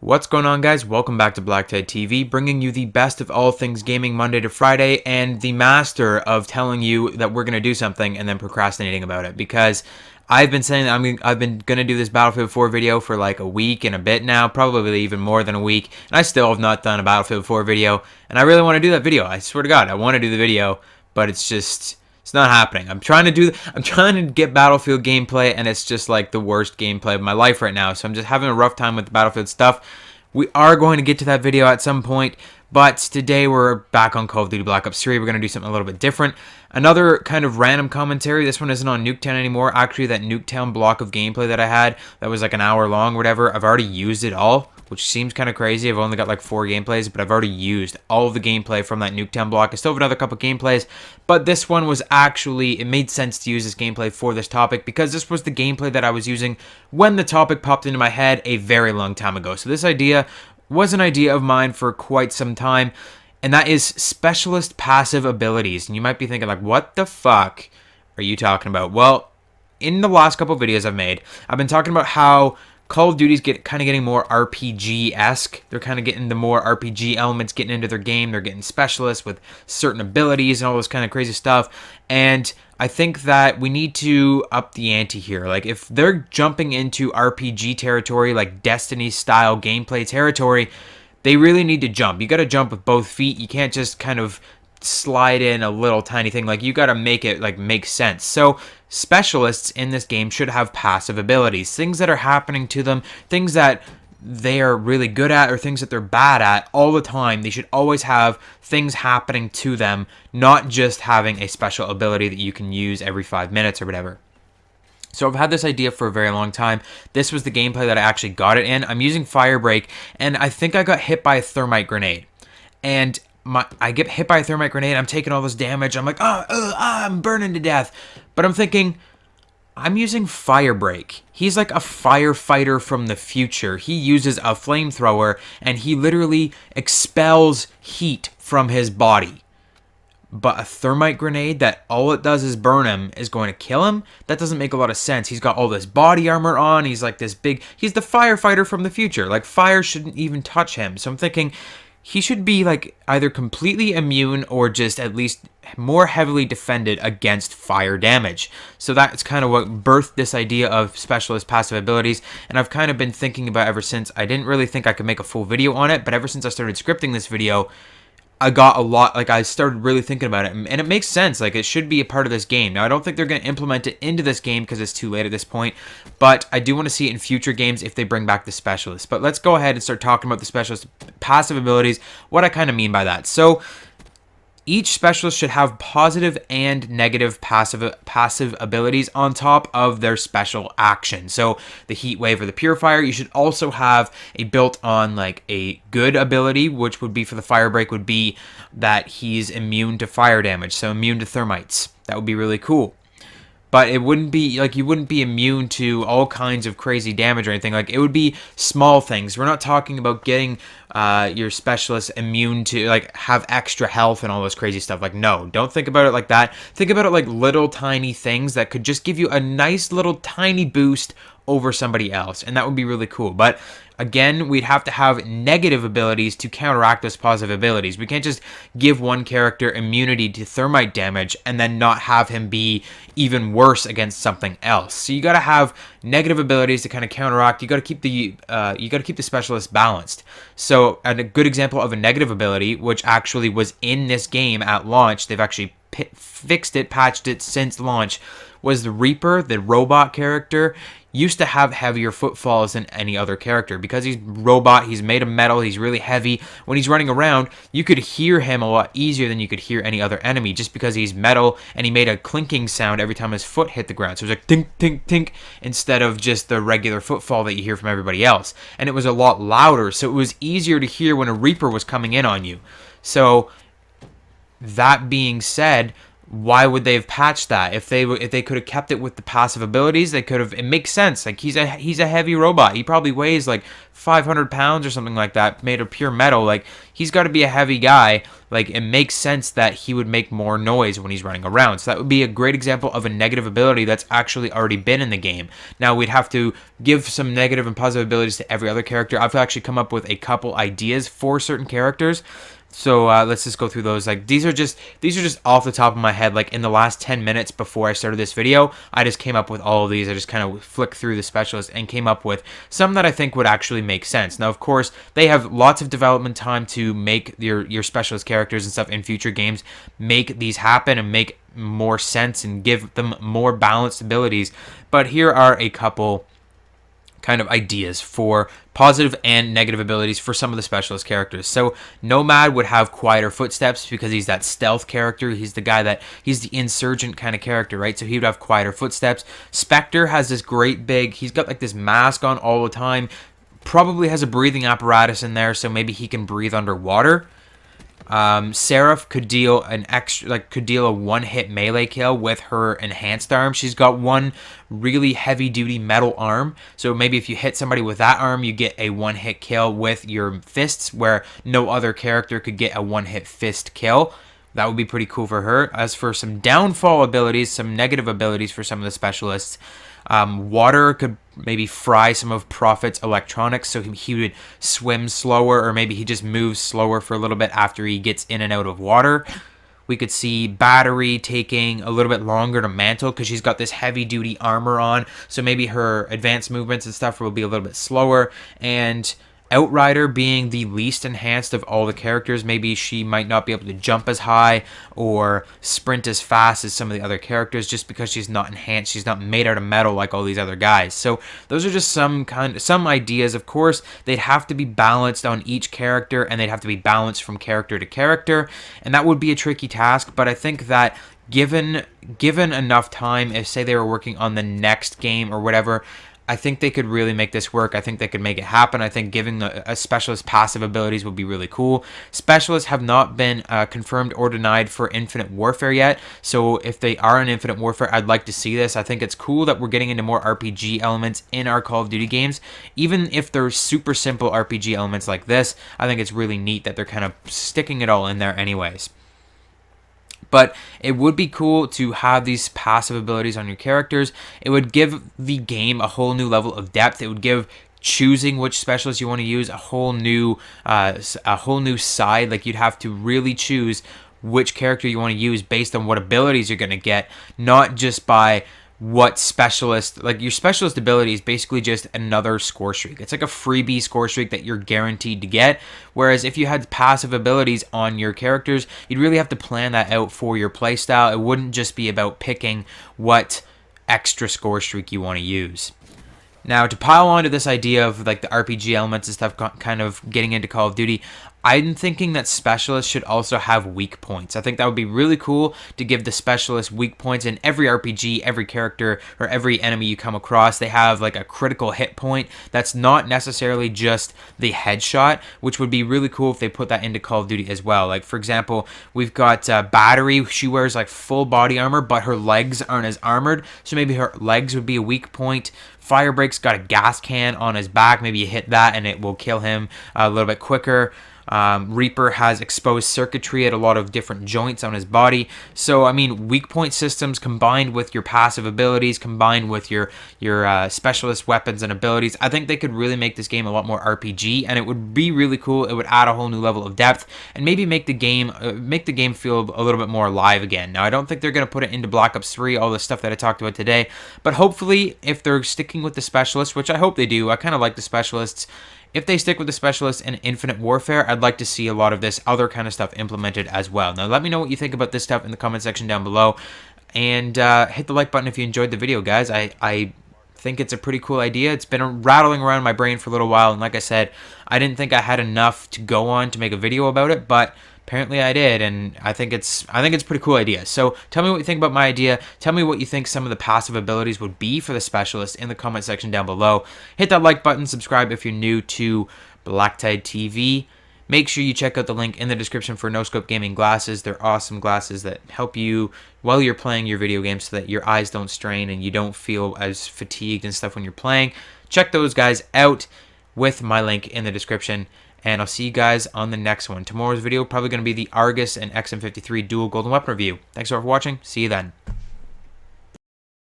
What's going on, guys? Welcome back to BlackTideTV, bringing you the best of all things gaming Monday to Friday, and the master of telling you that we're going to do something and then procrastinating about it. Because I've been saying that I've been going to do this Battlefield 4 video for like a week and a bit now, probably even more than a week, and I still have not done a Battlefield 4 video, and I really want to do that video. I swear to God, I want to do the video, but it's not happening. I'm trying to get Battlefield gameplay, and it's just like the worst gameplay of my life right now. So I'm just having a rough time with the Battlefield stuff. We are going to get to that video at some point, but today we're back on Call of Duty Black Ops 3. We're going to do something a little bit different. Another kind of random commentary. This one isn't on Nuketown anymore. Actually, that Nuketown block of gameplay that I had, that was like an hour long or whatever, I've already used it all, which seems kind of crazy. I've only got like 4 gameplays, but I've already used all of the gameplay from that Nuketown block. I still have another couple gameplays, but this one was actually, it made sense to use this gameplay for this topic because this was the gameplay that I was using when the topic popped into my head a very long time ago. So this idea was an idea of mine for quite some time, and that is specialist passive abilities. And you might be thinking, like, what the fuck are you talking about? Well, in the last couple videos I've made, I've been talking about how Call of Duty's getting more RPG-esque. They're kind of getting the more RPG elements getting into their game. They're getting specialists with certain abilities and all this kind of crazy stuff. And I think that we need to up the ante here. Like, if they're jumping into RPG territory, like Destiny-style gameplay territory, they really need to jump. You got to jump with both feet. You can't just kind of slide in a little tiny thing. Like, you got to make it like make sense. So specialists in this game should have passive abilities, things that are happening to them, things that they are really good at or things that they're bad at all the time. They should always have things happening to them, not just having a special ability that you can use every 5 minutes or whatever. So I've had this idea for a very long time. This was the gameplay that I actually got it in. I'm using Firebreak, and I think I got hit by a thermite grenade. And I get hit by a thermite grenade, I'm taking all this damage, I'm like, I'm burning to death. But I'm thinking, I'm using Firebreak. He's like a firefighter from the future. He uses a flamethrower, and he literally expels heat from his body. But a thermite grenade that all it does is burn him is going to kill him? That doesn't make a lot of sense. He's got all this body armor on, he's like this big, he's the firefighter from the future. Like, fire shouldn't even touch him. So I'm thinking, he should be like either completely immune or just at least more heavily defended against fire damage. So that's kind of what birthed this idea of specialist passive abilities, and I've kind of been thinking about it ever since. I didn't really think I could make a full video on it, but ever since I started scripting this video, I got a lot, like, I started really thinking about it, and it makes sense. Like, it should be a part of this game. Now, I don't think they're going to implement it into this game because it's too late at this point, but I do want to see it in future games if they bring back the specialists. But let's go ahead and start talking about the specialist passive abilities, what I kind of mean by that. So each specialist should have positive and negative passive abilities on top of their special action. So the heat wave or the purifier, you should also have a built-on, like, a good ability, which would be for the Firebreak, would be that he's immune to fire damage, so immune to thermites. That would be really cool. But it wouldn't be, like, you wouldn't be immune to all kinds of crazy damage or anything. Like, it would be small things. We're not talking about getting your specialist immune to, like, have extra health and all this crazy stuff. Like, no, don't think about it like that. Think about it like little tiny things that could just give you a nice little tiny boost over somebody else, and that would be really cool. But again, we'd have to have negative abilities to counteract those positive abilities. We can't just give one character immunity to thermite damage and then not have him be even worse against something else. So you got to have negative abilities to kind of counteract. You got to keep the specialist balanced. So a good example of a negative ability, which actually was in this game at launch, they've actually fixed it, patched it since launch, was the Reaper, the robot character. Used to have heavier footfalls than any other character. Because he's robot, he's made of metal, he's really heavy. When he's running around, you could hear him a lot easier than you could hear any other enemy, just because he's metal, and he made a clinking sound every time his foot hit the ground. So it was like tink, tink, tink, instead of just the regular footfall that you hear from everybody else. And it was a lot louder, so it was easier to hear when a Reaper was coming in on you. So that being said, why would they have patched that? If they could have kept it with the passive abilities, they could have. It makes sense. Like he's a heavy robot. He probably weighs like 500 pounds or something like that, made of pure metal. Like he's got to be a heavy guy. Like it makes sense that he would make more noise when he's running around. So that would be a great example of a negative ability that's actually already been in the game. Now we'd have to give some negative and positive abilities to every other character. I've actually come up with a couple ideas for certain characters. So let's just go through those. Like these are just off the top of my head. Like in the last 10 minutes before I started this video, I just came up with all of these. I just kind of flicked through the specialists and came up with some that I think would actually make sense. Now, of course, they have lots of development time to make your specialist characters and stuff in future games, make these happen and make more sense and give them more balanced abilities. But here are a couple kind of ideas for positive and negative abilities for some of the specialist characters. So Nomad would have quieter footsteps because he's that stealth character. He's the guy that he's the insurgent kind of character, right? So he would have quieter footsteps. Spectre has this great big, he's got like this mask on all the time, probably has a breathing apparatus in there, so maybe he can breathe underwater. Seraph could deal a one-hit melee kill with her enhanced arm. She's got one really heavy-duty metal arm, so maybe if you hit somebody with that arm, you get a one-hit kill with your fists, where no other character could get a one-hit fist kill. That would be pretty cool for her. As for some downfall abilities, some negative abilities for some of the specialists, water could maybe fry some of Prophet's electronics, so he would swim slower, or maybe he just moves slower for a little bit after he gets in and out of water. We could see Battery taking a little bit longer to mantle because she's got this heavy-duty armor on, so maybe her advanced movements and stuff will be a little bit slower. And Outrider being the least enhanced of all the characters, maybe she might not be able to jump as high or sprint as fast as some of the other characters just because she's not enhanced. She's not made out of metal like all these other guys. So those are just some ideas. Of course, they'd have to be balanced on each character, and they'd have to be balanced from character to character, and that would be a tricky task. But I think that given enough time, if say they were working on the next game or whatever, I think they could really make this work. I think they could make it happen. I think giving a specialist passive abilities would be really cool. Specialists have not been confirmed or denied for Infinite Warfare yet, so if they are in Infinite Warfare, I'd like to see this. I think it's cool that we're getting into more RPG elements in our Call of Duty games. Even if they're super simple RPG elements like this, I think it's really neat that they're kind of sticking it all in there anyways. But it would be cool to have these passive abilities on your characters. It would give the game a whole new level of depth. It would give choosing which specialist you want to use a whole new side. Like you'd have to really choose which character you want to use based on what abilities you're going to get, not just by what specialist. Like your specialist ability is basically just another score streak. It's like a freebie score streak that you're guaranteed to get, whereas if you had passive abilities on your characters, you'd really have to plan that out for your playstyle. It wouldn't just be about picking what extra score streak you want to use. Now, to pile onto this idea of like the RPG elements and stuff kind of getting into Call of Duty, I'm thinking that specialists should also have weak points. I think that would be really cool to give the specialist weak points. In every RPG, every character, or every enemy you come across, they have like a critical hit point that's not necessarily just the headshot, which would be really cool if they put that into Call of Duty as well. Like, for example, we've got Battery. She wears like full body armor, but her legs aren't as armored, so maybe her legs would be a weak point. Firebreak's got a gas can on his back. Maybe you hit that and it will kill him a little bit quicker. Reaper has exposed circuitry at a lot of different joints on his body. So, I mean, weak point systems combined with your passive abilities, combined with your specialist weapons and abilities, I think they could really make this game a lot more RPG, and it would be really cool. It would add a whole new level of depth and maybe make the game feel a little bit more alive again. Now, I don't think they're going to put it into Black Ops 3, all the stuff that I talked about today, but hopefully, if they're sticking with the specialists, which I hope they do, I kind of like the specialists. If they stick with the specialists in Infinite Warfare, I'd like to see a lot of this other kind of stuff implemented as well. Now, let me know what you think about this stuff in the comment section down below. And hit the like button if you enjoyed the video, guys. I think it's a pretty cool idea. It's been rattling around my brain for a little while. And like I said, I didn't think I had enough to go on to make a video about it. But apparently I did, and I think it's a pretty cool idea. So tell me what you think about my idea. Tell me what you think some of the passive abilities would be for the specialist in the comment section down below. Hit that like button, subscribe if you're new to BlackTideTV. Make sure you check out the link in the description for No Scope Gaming glasses. They're awesome glasses that help you while you're playing your video games so that your eyes don't strain and you don't feel as fatigued and stuff when you're playing. Check those guys out with my link in the description, and I'll see you guys on the next one. Tomorrow's video probably going to be the Argus and XM53 dual golden weapon review. Thanks for watching. See you then.